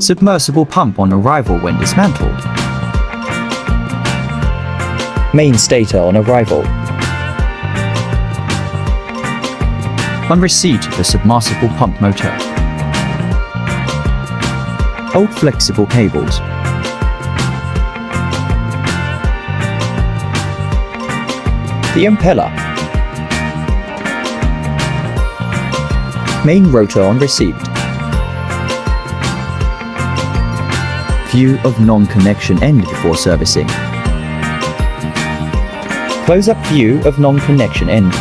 Submersible pump on arrival when dismantled. Main stator on arrival. On receipt of the submersible pump motor. Old flexible cables. The impeller. Main rotor on receipt. View of non-connection end before servicing. Close-up view of non-connection end.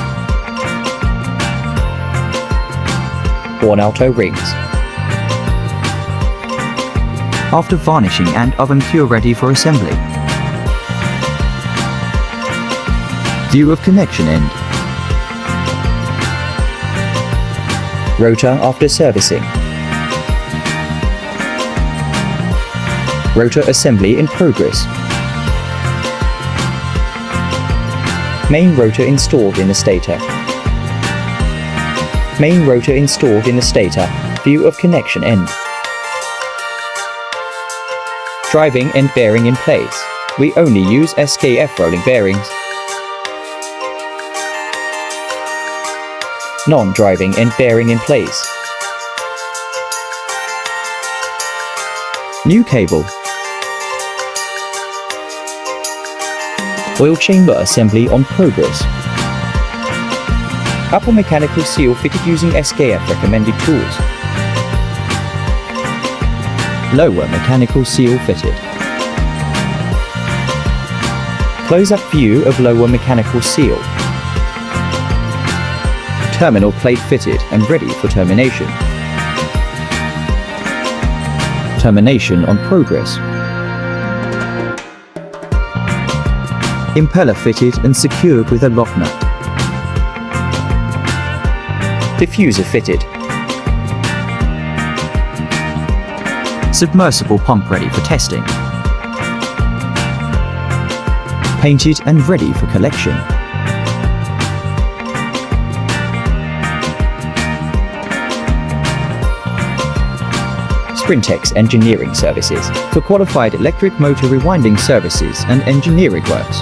Worn-out O-rings. After varnishing and oven cure ready for assembly. View of connection end. Rotor after servicing. Rotor assembly in progress. Main rotor installed in the stator. Main rotor installed in the stator. View of connection end. Driving and bearing in place. We only use SKF rolling bearings. Non-driving and bearing in place. New cable. Oil chamber assembly on progress. Upper mechanical seal fitted using SKF recommended tools. Lower mechanical seal fitted. Close-up view of lower mechanical seal. Terminal plate fitted and ready for termination. Termination on progress. Impeller fitted and secured with a lock nut. Diffuser fitted. Submersible pump ready for testing. Painted and ready for collection. Sprintex Engineering Services for qualified electric motor rewinding services and engineering works.